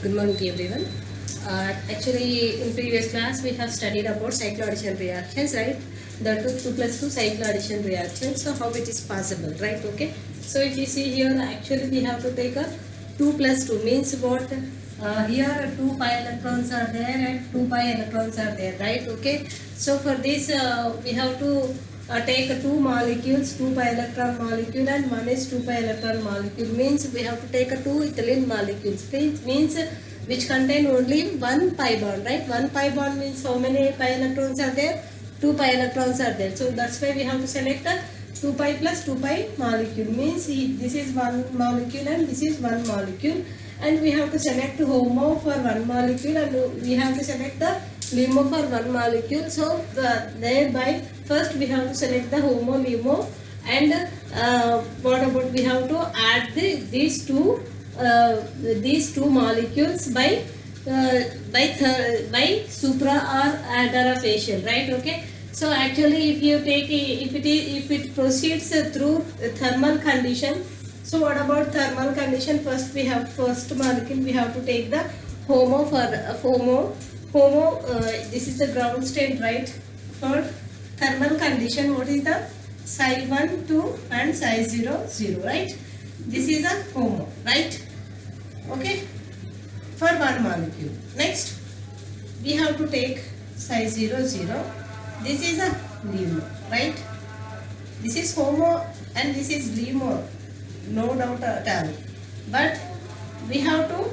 Good morning to everyone. Actually, in previous class we have studied about cycloaddition reactions, right? The 2 plus 2 cycloaddition reaction. So how it is possible, right? Okay. So if you see here, actually we have to take a 2 plus 2 means what? Here 2 pi electrons are there and 2 pi electrons are there, right? Okay. So for this we have to take two molecules, 2 pi electron molecule and one is 2 pi electron molecule, means we have to take a two ethylene molecules, means which contain only one pi bond, right? One pi bond means how many pi electrons are there? 2 pi electrons are there. So that's why we have to select a 2 pi plus 2 pi molecule, means this is one molecule and this is one molecule, and we have to select HOMO for one molecule and we have to select the LUMO for one molecule. So thereby first we have to select the HOMO LUMO, and what about we have to add these two molecules by supra or adarafacial, right? Okay. So actually if you take if it proceeds through thermal condition, so what about thermal condition? First molecule we have to take the HOMO for HOMO. This is the ground state, right? For thermal condition, what is the psi 1 2 and psi 0 0, right? This is a HOMO, right? Okay, for one molecule. Next we have to take psi 0 0. This is a LUMO, right? This is HOMO and this is LUMO, no doubt at all. But we have to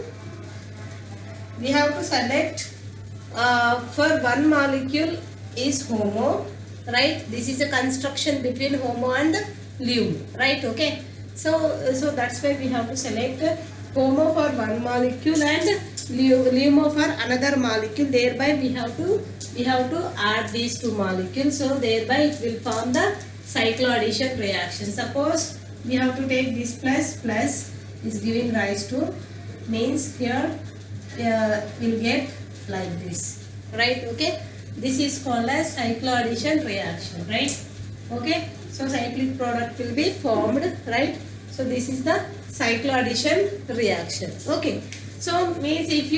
select for one molecule is HOMO, right? This is a construction between HOMO and LUMO, right? Okay. So that's why we have to select HOMO for one molecule and LUMO for another molecule. Thereby we have to add these two molecules. So thereby it will form the cycloaddition reaction. Suppose we have to take this plus is giving rise to, means here we'll get like this, right? Okay. This is called as cycloaddition reaction, right? Okay. So cyclic product will be formed, right? So this is the cycloaddition reaction. Okay. So means if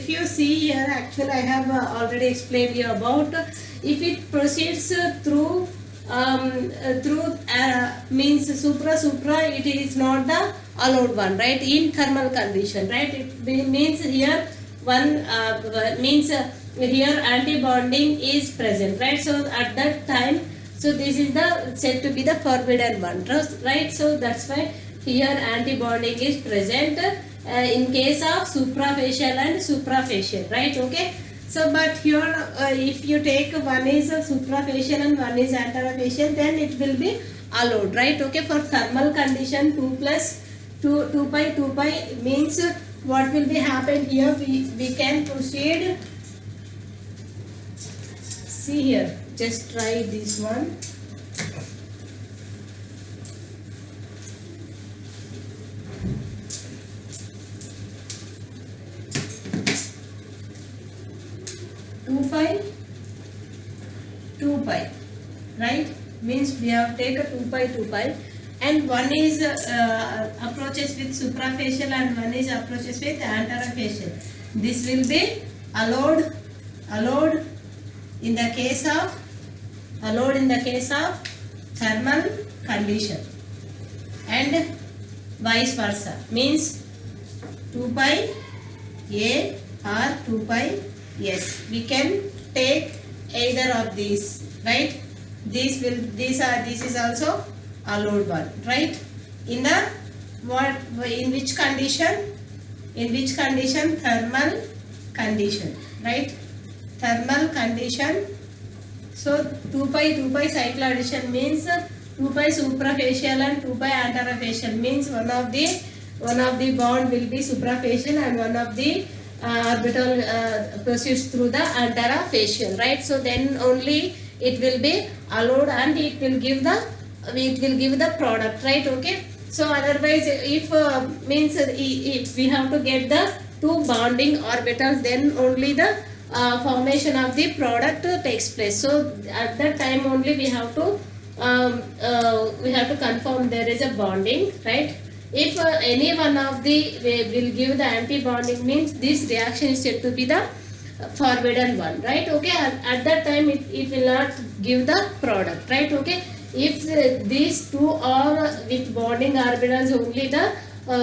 you see here, actually I have already explained you about if it proceeds through means supra, it is not the allowed one, right? In thermal condition, right? It means here one means here anti-bonding is present, right? So at that time, so this is the said to be the forbidden one, right? So that's why here anti-bonding is present in case of suprafacial and suprafacial, right? Okay. So but here if you take one is suprafacial and one is anterafacial, then it will be allowed, right? Okay. For thermal condition 2 plus 2 pi means what will be happen here, we can proceed. See here, just try this one. Two pi, right? Means we have taken 2 pi and one is approaches with suprafacial and one is approaches with anterafacial. This will be allowed in the case of thermal condition, and vice versa, means 2 pi A or 2 pi S. We can take either of these, right? This is also allowed one, right? In which condition? Thermal condition, right? Thermal condition. So 2 pi cycloaddition means 2 pi suprafacial and 2 pi anterafacial, means one of the bond will be suprafacial and one of the orbital proceeds through the anterafacial, right? So then only it will be allowed and it will give the product, right? Okay. So otherwise if means if we have to get the two bonding orbitals, then only the formation of the product takes place. So at that time only we have to confirm there is a bonding, right? If any one of the will give the anti-bonding, means this reaction is said to be the forbidden one, right? Okay, at that time it will not give the product, right? Okay, if these two are with bonding orbitals only, the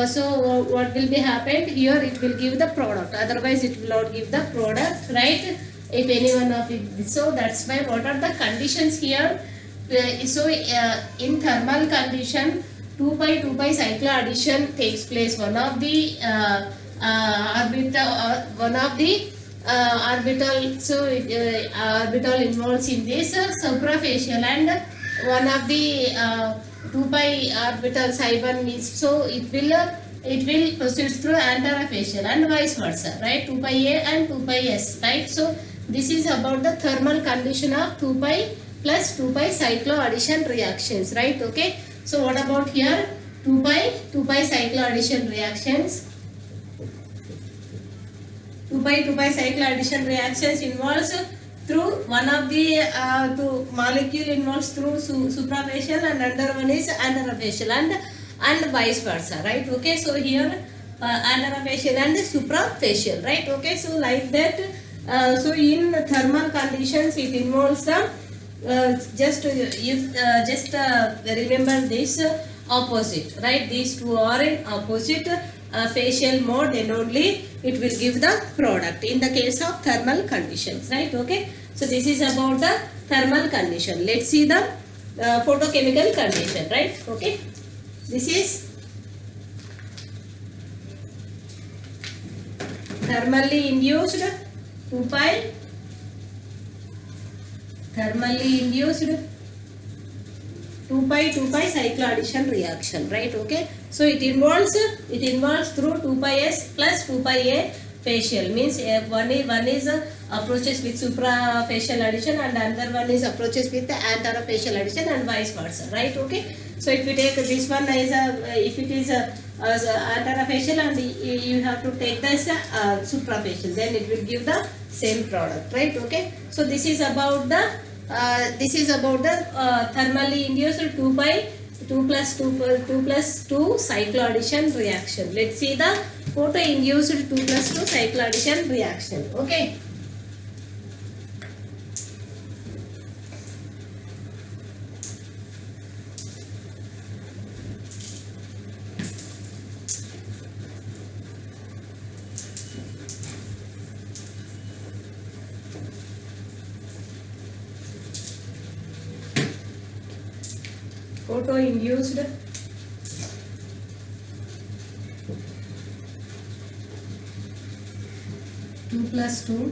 so what will be happened here, it will give the product, otherwise it will not give the product, right? If any one of it, so that's why what are the conditions here. In thermal condition, 2 pi 2 pi cycloaddition takes place. One of the orbital, so orbital involves in this suprafacial, and one of the 2 pi orbital psi 1 is, so it will proceed through anterafacial and vice versa, right? 2 pi a and 2 pi s, right? So this is about the thermal condition of 2 pi plus 2 pi cycloaddition reactions, right? Okay, so what about here 2 pi cycloaddition reactions? 2 pi cycloaddition reactions involves through one of the two molecule involves through suprafacial, and another one is anterafacial, and vice versa, right? Okay, so here anterafacial and suprafacial, right? Okay, so like that. So in thermal conditions it involves the just remember this opposite, right? These two are in opposite facial mode, then only it will give the product in the case of thermal conditions, right? Okay, so this is about the thermal condition. Let's see the photochemical condition, right? Okay, this is thermally induced 2 pi thermally induced 2 pi cycloaddition reaction, right? Okay, so it involves through 2 pi s plus 2 pi a facial, means one is approaches with suprafacial addition, and another one is approaches with the anterafacial addition, and vice versa, right? Okay, so if you take this one as if it is anterafacial, and you have to take this suprafacial, then it will give the same product, right? Okay, so this is about the thermally induced 2 pi 2 plus 2 cycloaddition reaction. Let's see the photo induced 2 plus 2 cycloaddition reaction. Okay, photo induced 2 plus 2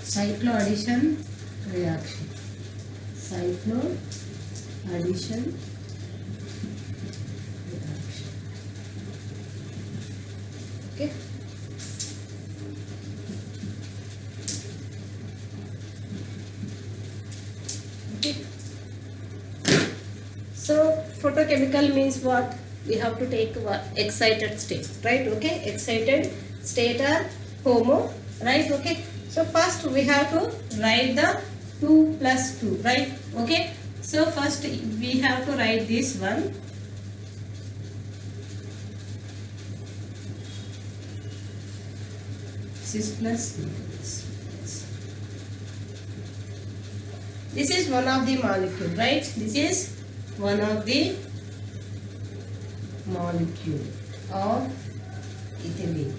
cycloaddition reaction. Cycloaddition reaction. Okay. Okay. So photochemical means what? We have to take excited state, right? Okay, excited state are HOMO, right? Okay, so first we have to write the 2 plus 2, right? Okay, so first we have to write this one. This is plus this. This is one of the molecule, right? This is one of the molecule of ethylene.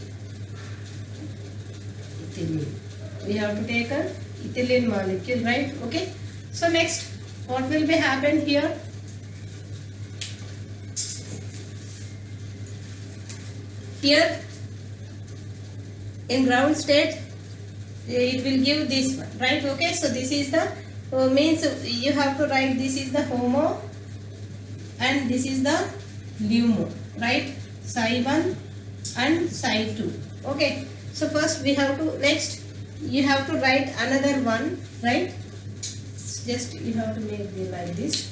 We have to take an ethylene molecule, right? Okay, so next what will be happen here? Here in ground state it will give this one, right? Okay, so this is the means you have to write this is the HOMO and this is the LUMO, right? Psi 1 and psi 2. Okay, so first we have to, next you have to write another one, right? Just you have to make it like this.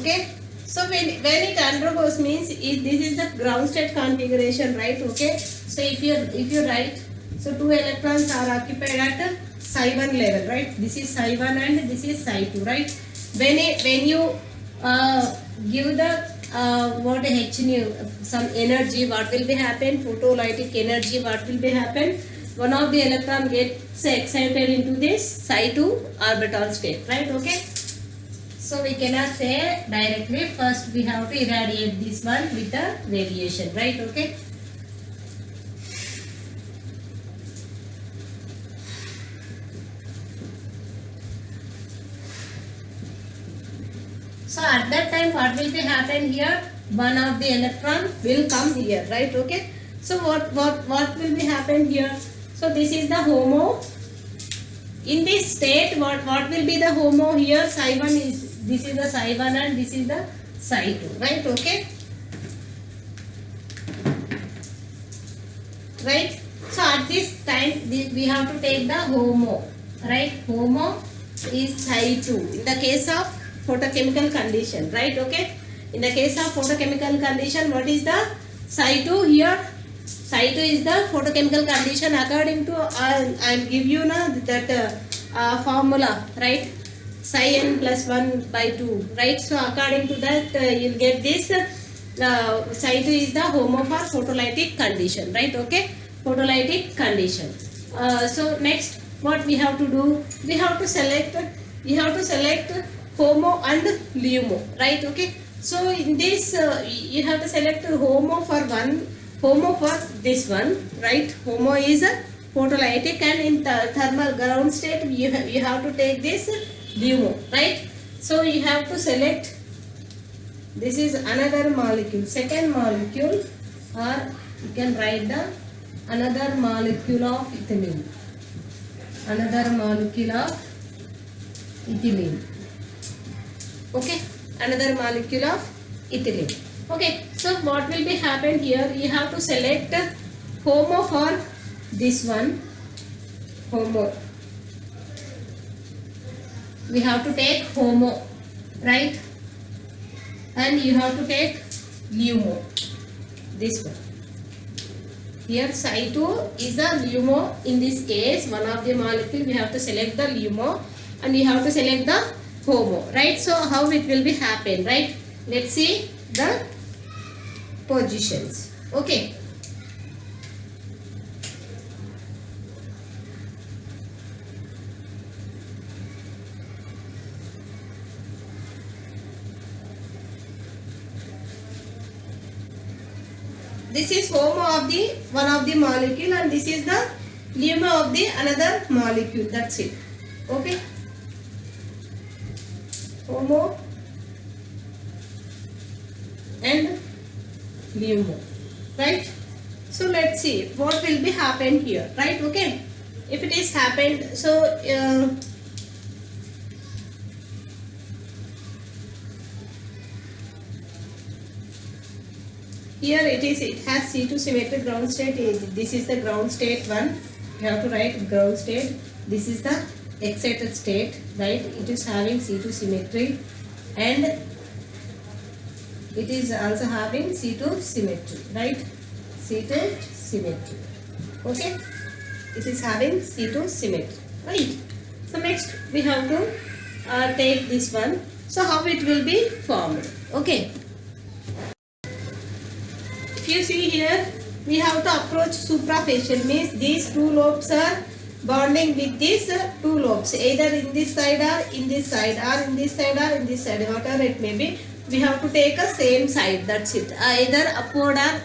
Okay. So when it undergoes means this is the ground state configuration, right? Okay. So if you write, so 2 electrons are occupied at psi 1 level, right? This is psi 1 and this is psi 2, right? When you give the what h nu some energy, what will be happen? Photolytic energy, what will be happen? One of the electron gets excited into this psi 2 orbital state, right? Okay. So we cannot say directly. First we have to irradiate this one with the radiation, right? Okay. So at that time what will be happen here? One of the electron will come here, right? Okay. So what will be happen here? So this is the HOMO. In this state, what will be the HOMO here? Psi 1 is, this is the psi 1 and this is the psi 2, right? Okay. Right. So at this time we have to take the HOMO, right? HOMO is psi 2 in the case of photochemical condition, right? Okay. In the case of photochemical condition, what is the psi 2 here? Psi 2 is the photochemical condition according to I'll give you now that formula, right? Psi n plus 1 by 2, right? So according to that you'll get this psi 2 is the HOMO for photolytic condition, right? Okay, photolytic condition. So next what we have to do, we have to select HOMO and LUMO, right? Okay. So in this you have to select HOMO for this one, right? HOMO is a photolytic, and in the thermal ground state you have to take this LUMO, right? So you have to select, this is another molecule, second molecule, or you can write the another molecule of ethylene, another molecule of ethylene. Okay, another molecule of ethylene. Okay, so what will be happen here? You have to select HOMO for this one, HOMO. We have to take HOMO, right? And you have to take LUMO, this one. Here psi 2 is the LUMO. In this case, one of the molecule we have to select the LUMO and you have to select the HOMO, right? So how it will be happen, right? Let's see the positions. Okay. This is HOMO of the one of the molecule and this is the LUMO of the another molecule. That's it. Okay. HOMO and LUMO, right? So let's see what will be happen here, right? Okay. If it is happened, so here it has C2 symmetric ground state. This is the ground state 1. You have to write ground state. This is the excited state, right? It is having C2 symmetry and it is also having C2 symmetry, right? C2 symmetry. Okay, it is having C2 symmetry, right? So next we have to take this one. So how it will be formed? Okay. If you see here, we have to approach suprafacial, means these two lobes are bonding with these two lobes, either in this side or in this side or in this side or in this side, whatever it may be. We have to take a same side, that's it. Either upward or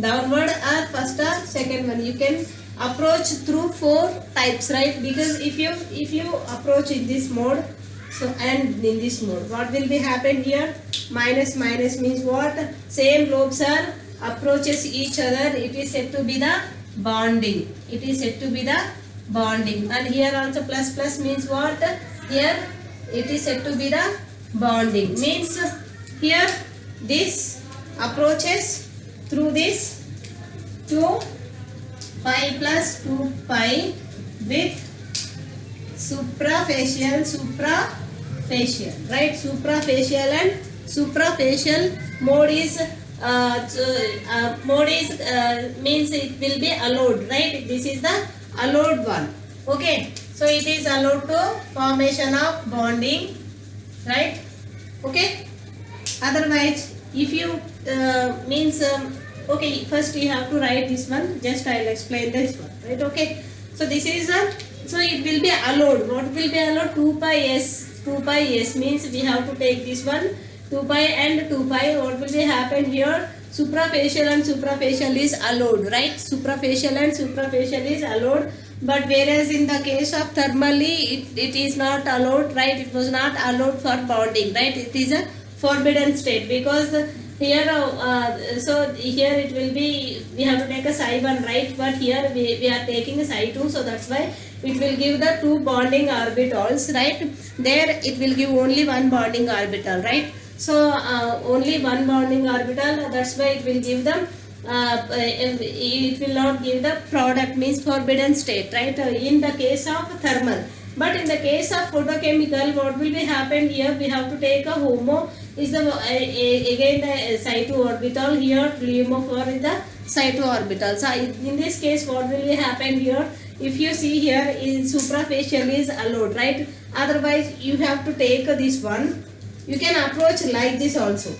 downward or first or second one. You can approach through 4 types, right? Because if you approach in this mode, so and in this mode, what will be happen here? Minus means what? Same lobes are approaches each other. It is said to be the bonding. It is said to be the bonding. And here also plus means what? Here it is said to be the bonding. Means here this approaches through this 2 pi plus 2 pi with suprafacial suprafacial, right? Suprafacial and suprafacial mode is means it will be allowed, right? This is the allowed one. Okay, so it is allowed to formation of bonding, right? Okay. Otherwise, if you means okay, first you have to write this one. Just I will explain this one, right? Okay. So this is so it will be allowed. What will be allowed? 2 pi s. 2 pi s means we have to take this one. 2 pi and 2 pi. What will be happen here? Suprafacial and suprafacial is allowed, right? Suprafacial and suprafacial is allowed. But whereas in the case of thermally, it is not allowed, right? It was not allowed for bonding, right? It is a forbidden state because here so here it will be, we have to take a psi 1, right? But here we are taking a psi 2, so that's why it will give the two bonding orbitals, right? There it will give only one bonding orbital, right? So only one bonding orbital, that's why it will give them it will not give the product, means forbidden state, right? In the case of thermal. But in the case of photochemical, what will be happen here? We have to take a HOMO is the again the psi 2 orbital, here LUMO 4 is the psi 2 orbital. So in this case, what will be happen here? If you see here, in suprafacial is allowed, right? Otherwise, you have to take this one. You can approach like this also.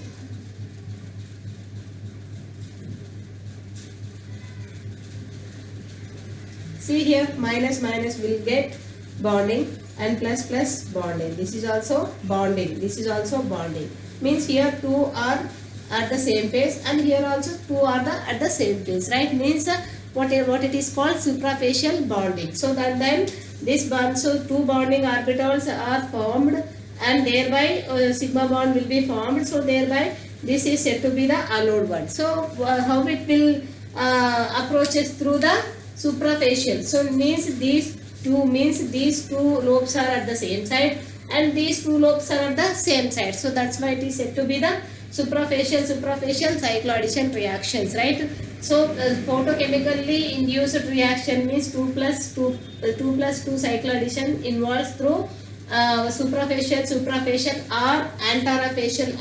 See here, minus minus will get bonding and plus plus bonding. This is also bonding. This is also bonding. Means here two are at the same phase and here also two are at the same phase, right? Means what it is called suprafacial bonding. So that then this bond, so two bonding orbitals are formed and thereby sigma bond will be formed. So thereby this is said to be the allowed one. So how it will approaches through the suprafacial. So means these two lobes are at the same side and these two lobes are at the same side. So that's why it is said to be the suprafacial cycloaddition reactions, right? So photochemically induced reaction means 2 plus 2 cycloaddition involves through suprafacial or anterafacial.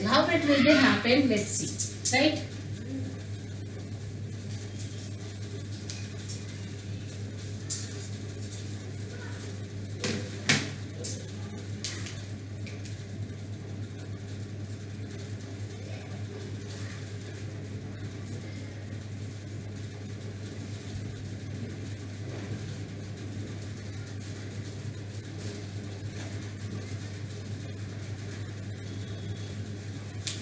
How it will be happen? Let's see, right?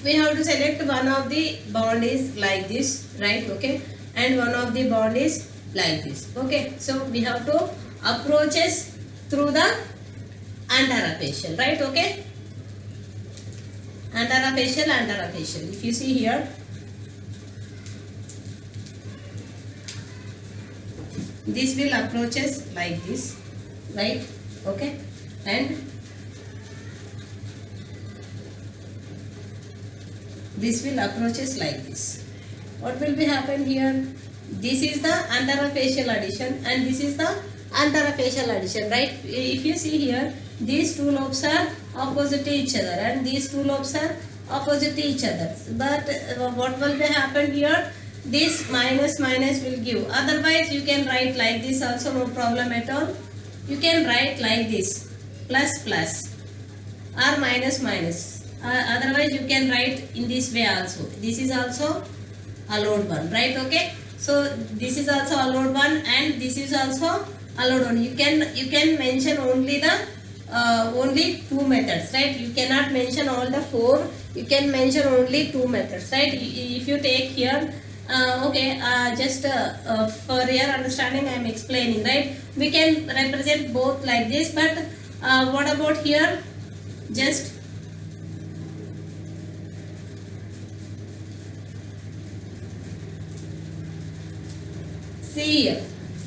We have to select one of the bond is like this, right? Okay, and one of the bond is like this. Okay, so we have to approaches through the anterafacial, right? Okay, anterafacial. If you see here, this will approaches like this, right? Okay, and this will approaches like this. What will be happen here? This is the anterafacial addition and this is the anterafacial addition, right? If you see here, these two lobes are opposite to each other and these two lobes are opposite to each other. But what will be happen here? This minus will give. Otherwise, you can write like this also, no problem at all. You can write like this, plus or minus. Otherwise you can write in this way also. This is also allowed one, right? Okay, so this is also allowed one and this is also allowed one. You can mention only the only two methods, right? You cannot mention all the four. You can mention only two methods, right? If you take here just for your understanding I am explaining, right? We can represent both like this, but what about here? Just see here,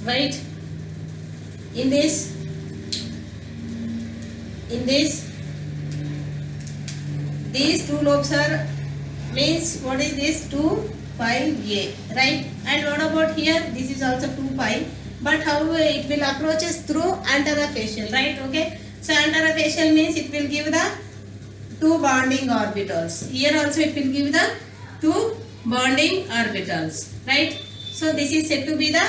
right? In this these two lobes are, means what is this? 2 pi a, right? And what about here? This is also 2 pi, but how it will approaches through anterafacial, right? Okay, So anterofacial means it will give the two bonding orbitals. Here also it will give the two bonding orbitals, right? So this is said to be the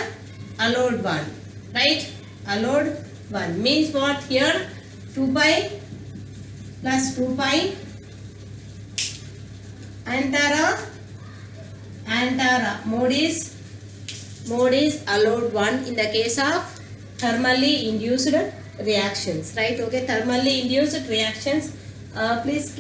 allowed one, right? Allowed one means what here? 2 pi plus 2 pi antara mode is allowed one in the case of thermally induced reactions, right? Okay, thermally induced reactions. Please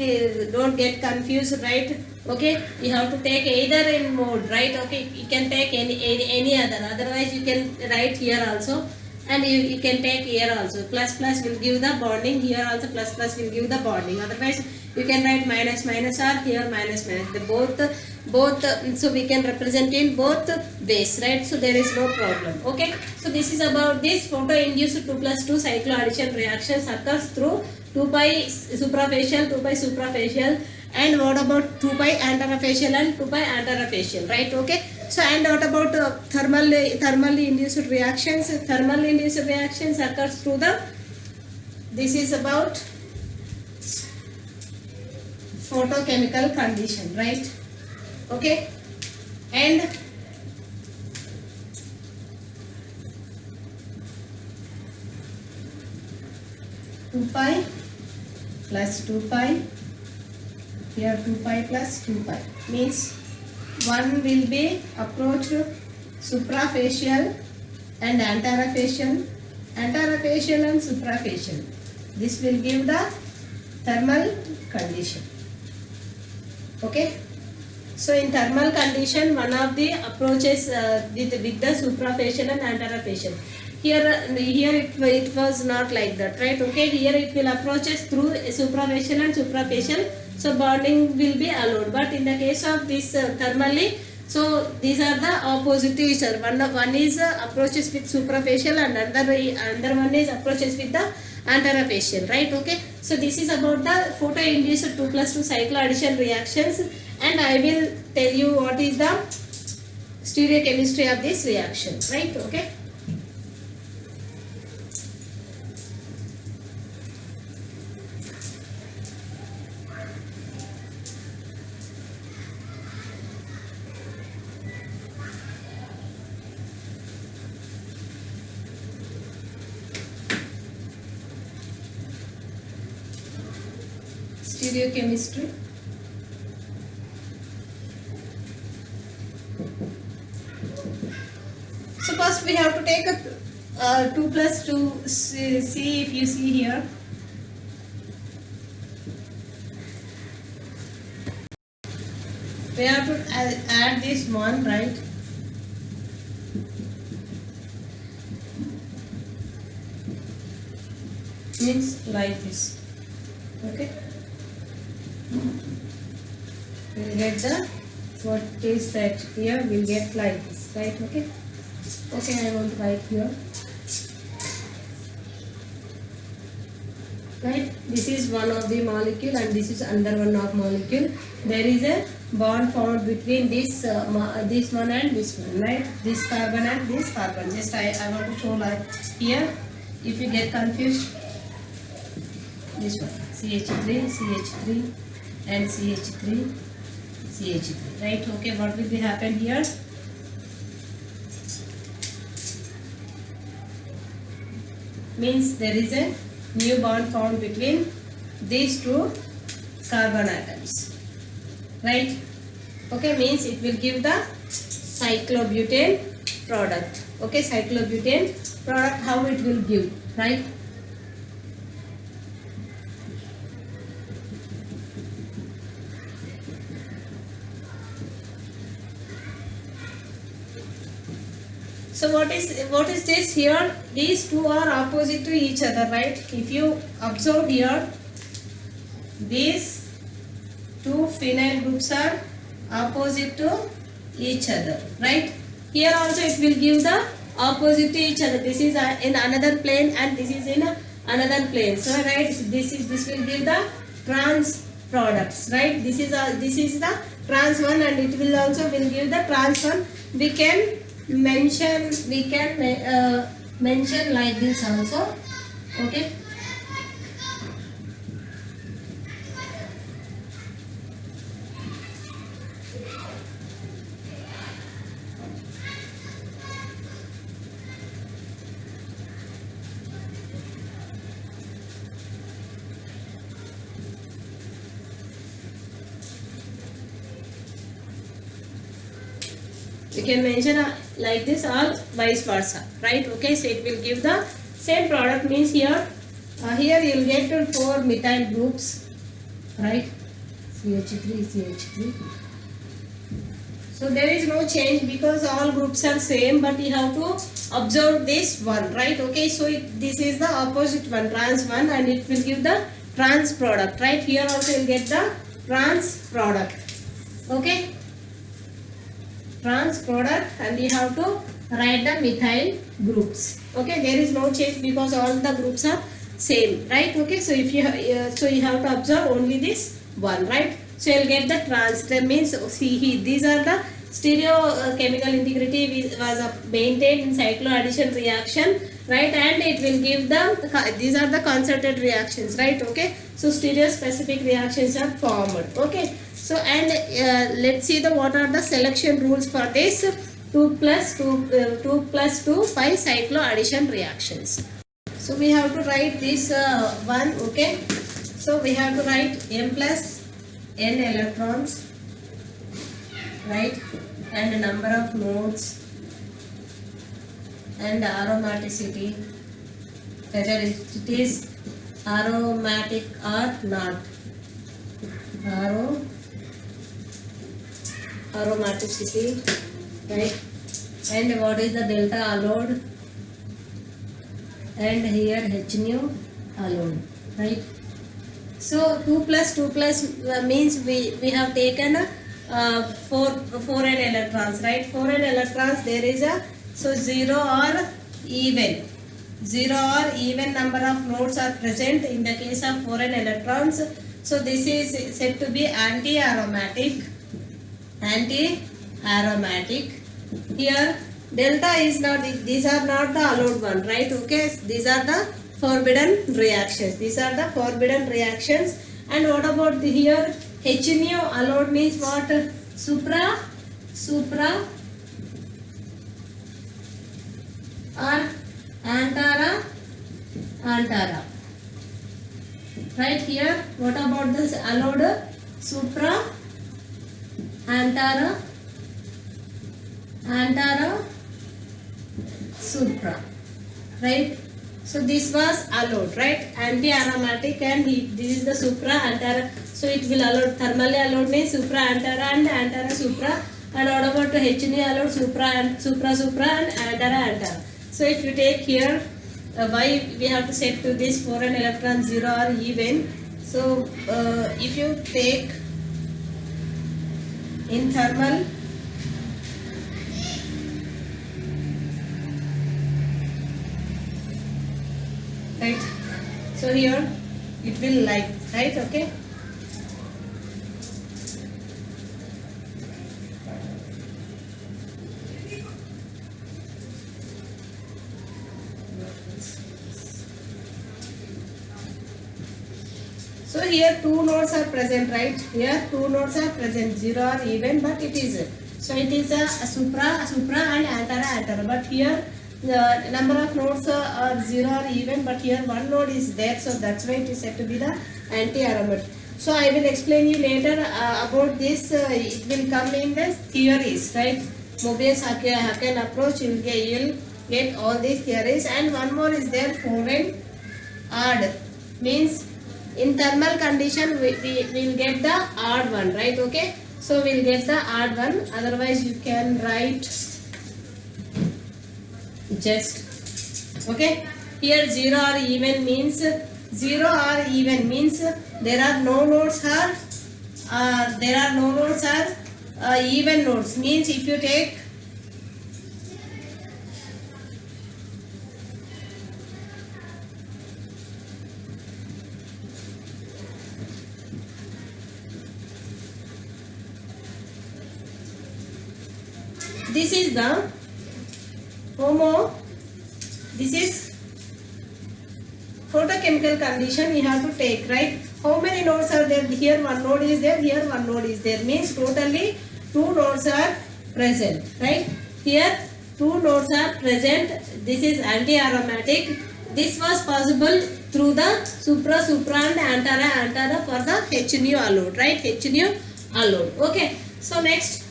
don't get confused, right? Okay, you have to take either in mode, right? Okay, you can take any other, otherwise you can write here also, and you can take here also. Plus plus will give the bonding, here also plus plus will give the bonding, otherwise you can write minus minus or here minus minus. The both so we can represent in both ways, right? So there is no problem. Okay, so this is about this photo-induced 2+2 cycloaddition reactions occurs through 2 pi suprafacial, 2 pi suprafacial, and what about 2 pi anterofacial and 2 pi anterofacial, right? Okay, so and what about thermally induced reactions? Thermally induced reactions occurs through the, this is about photochemical condition, right? Okay, and two pi plus 2 pi, here 2 pi plus 2 pi means one will be approached suprafacial and anterofacial and suprafacial. This will give the thermal condition. Okay, so in thermal condition, one of the approaches with the suprafacial and anterofacial. Here it was not like that, right? Okay, here it will approaches through suprafacial and suprafacial, so bonding will be allowed. But in the case of this thermally, so these are the opposite to each other. One is approaches with suprafacial and another one is approaches with the anterofacial, right? Okay, so this is about the photo-induced 2+2 cycloaddition reactions, and I will tell you what is the stereochemistry of this reaction, right? Okay. Stereochemistry. So first we have to take a 2+2. See if you see here. We have to add this one, right? Means like this. Okay. We'll get the, what is that here, we'll get like this, right? Okay, okay, I want to write here, right? This is one of the molecule and this is another one of molecule. There is a bond found between this this one and this one, right? This carbon and this carbon. Just I want to show like here, if you get confused, this one CH3 CH3 and CH3 CH3, right? Okay, what will be happen here? Means there is a new bond found between these two carbon atoms, right? Okay, means it will give the cyclobutane product. Okay, cyclobutane product, how it will give, right? So what is this here? These two are opposite to each other, right? If you observe here, these two phenyl groups are opposite to each other, right? Here also it will give the opposite to each other. This is in another plane and this is in another plane. So right, this will give the trans products, right? This is the trans one and it will also will give the trans one. We can mention like this also. Okay, You can mention like this or vice versa, right? Okay, so it will give the same product. Means here, here you will get 4 methyl groups, right? CH3, CH3. So there is no change because all groups are same, but you have to observe this one, right? Okay, so this is the opposite one, trans one, and it will give the trans product, right? Here also you will get the trans product, okay? Trans product, and you have to write the methyl groups, okay? There is no change because all the groups are same, right? Okay, so if you so you have to observe only this one, right? So you'll get the trans. That means see these are the stereochemical integrity was maintained in cycloaddition reaction, right? And it will give the these are the concerted reactions, right? Okay, so stereospecific reactions are formed, okay? So and let's see the what are the selection rules for this 2 plus 2 2 plus 2 5 cycloaddition reactions. So we have to write this one, okay? So we have to write m plus n electrons, right? And number of nodes and aromaticity, whether it is aromatic or not. Aromaticity, right? And what is the delta allowed? And here H nu allowed, right? So 2 plus 2 plus means we have taken 4 n electrons, right? 4 n electrons, there is a so 0 or even number of nodes are present in the case of 4 n electrons. So this is said to be anti-aromatic. Here delta is not, these are not the allowed one, right? Okay, these are the forbidden reactions. And what about here H nu allowed means what? Supra or antara, right? Here what about this allowed? Supra, antara, supra, right? So this was allowed, right? Anti-aromatic, and this is the supra, antara. So it will allowed, thermally allowed means supra, antara and antara, supra. And what about H nu allowed? Supra and supra and antara. So if you take here, why we have to set to this 4 n electron 0 or even. So if you take in thermal, right? So here it will like, right? Okay. So here 2 nodes are present, right? Here 2 nodes are present, 0 or even, but it is, so it is a supra and antara. But here the number of nodes are 0 or even, but here 1 node is there, so that's why it is said to be the anti-aromatic. So I will explain you later about this. It will come in the theories, right? Mobius-Haken approach, you will get all these theories. And one more is there, 4n odd, means in thermal condition we will get the odd one, right? Okay, so we'll get the odd one, otherwise you can write just, okay? Here 0 or even means there are no nodes or even nodes, means if you take this is the this is photochemical condition you have to take, right? How many nodes are there? Here 1 node is there, here 1 node is there, means totally 2 nodes are present, right? Here 2 nodes are present. This is anti-aromatic. This was possible through the supra and antara for the H nu allowed, right? H nu allowed. Okay, so next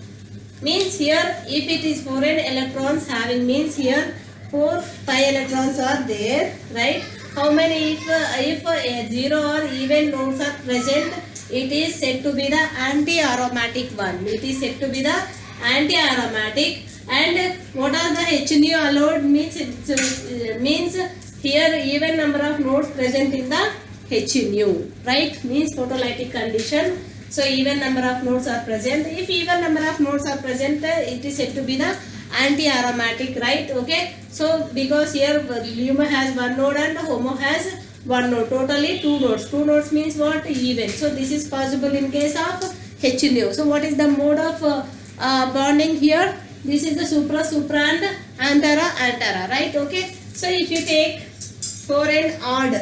Means here if it is 4n electrons having, means here 4 pi electrons are there, right? How many? If 0 or even nodes are present, it is said to be the anti-aromatic one. It is said to be the anti-aromatic. And what are the HNO allowed? Means here even number of nodes present in the HNO, right? Means photolytic condition. So even number of nodes are present. If even number of nodes are present, it is said to be the anti-aromatic, right? Okay. So because here LUMO has one node and HOMO has one node. Totally two nodes. Two nodes means what? Even. So this is possible in case of HNO. So what is the mode of bonding here? This is the supra, supra and antara, antara, right? Okay. So if you take 4n odd,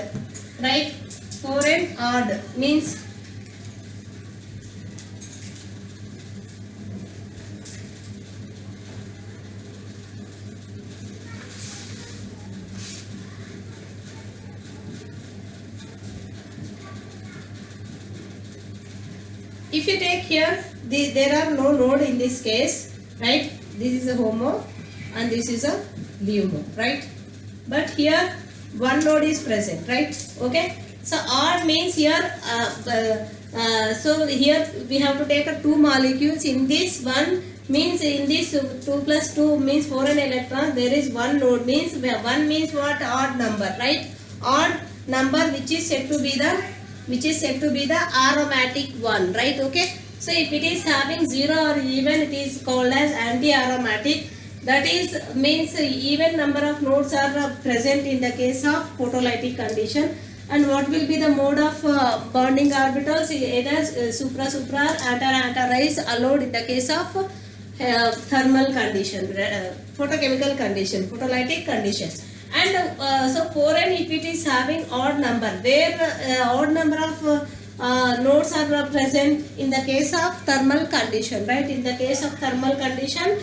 right? 4n odd means if you take here, there are no node in this case, right? This is a HOMO and this is a LUMO, right? But here one node is present, right? Okay. So odd means here, so here we have to take two molecules. In this one means in this 2 plus 2 means 4n electrons. There is one node, means 1 means what? Odd number, right? Odd number which is said to be the aromatic one, right? Okay. So if it is having 0 or even, it is called as anti-aromatic. That is means even number of nodes are present in the case of photolytic condition. And what will be the mode of bonding orbitals? Either supra, supra, antara, antara is allowed in the case of thermal condition, photochemical condition, photolytic conditions. And so 4n, if it is having odd number, where odd number of nodes are present in the case of thermal condition, right? In the case of thermal condition,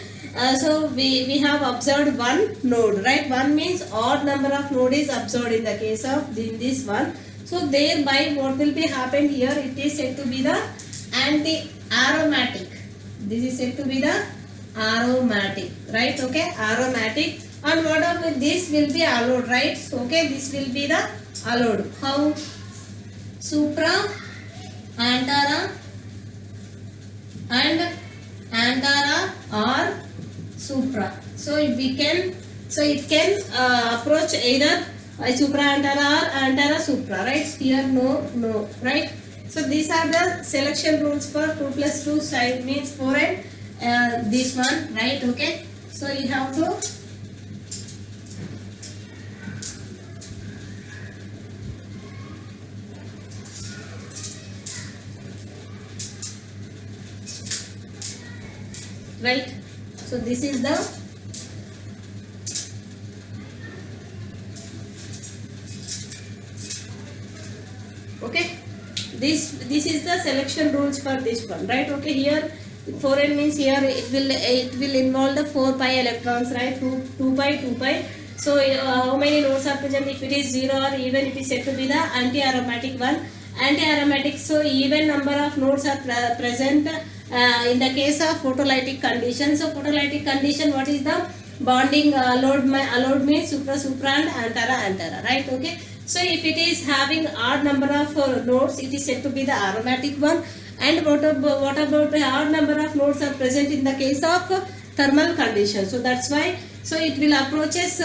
so we have observed one node, right? One means odd number of node is observed in the case of this one. So thereby what will be happened here? It is said to be the anti-aromatic. This is said to be the aromatic, right? Okay, aromatic. And what of this will be allowed, right? Okay, this will be the allowed. How? Supra, antara and antara or supra. So we can, so it can approach either supra antara or antara supra, right? Here no, right? So these are the selection rules for 2 plus 2 side means 4 and this one, right? Okay. So you have to right. So this is the okay. This is the selection rules for this one, right? Okay. Here 4n means here it will involve the 4 pi electrons, right? 2 pi. So how many nodes are present? If it is 0 or even, it is said to be the anti-aromatic one. Anti-aromatic, so even number of nodes are present in the case of photolytic condition. So photolytic condition, what is the bonding allowed means supra, supra and antara, right? Okay. So if it is having odd number of nodes, it is said to be the aromatic one. And what about the odd number of nodes are present in the case of thermal condition? So that's why, so it will approaches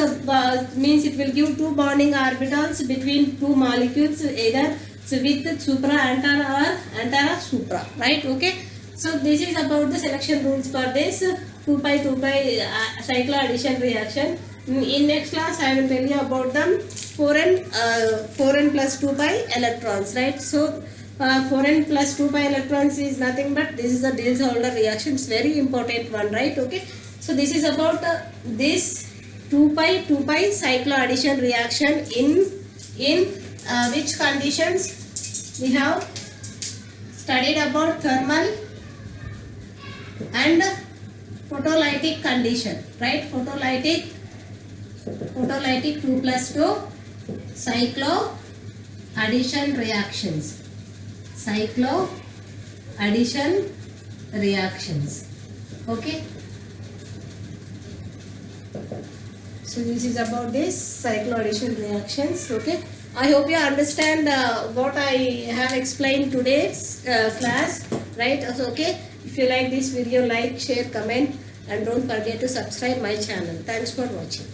means it will give two bonding orbitals between two molecules, either with supra antara or antara supra, right? Okay. So this is about the selection rules for this 2 pi cycloaddition reaction. In next class I will tell you about them 4n plus 2 pi electrons, right? So 4n plus 2 pi electrons is nothing but this is a Diels-Alder reaction. It's very important one, right? Okay. So this is about this 2 pi cycloaddition reaction in which conditions we have studied about thermal and photolytic condition, right? Photolytic 2 plus 2 cycloaddition reactions. Okay. So this is about this cycloaddition reactions. Okay. I hope you understand what I have explained today's class, right? So, okay. If you like this video, like, share, comment, and don't forget to subscribe my channel. Thanks for watching.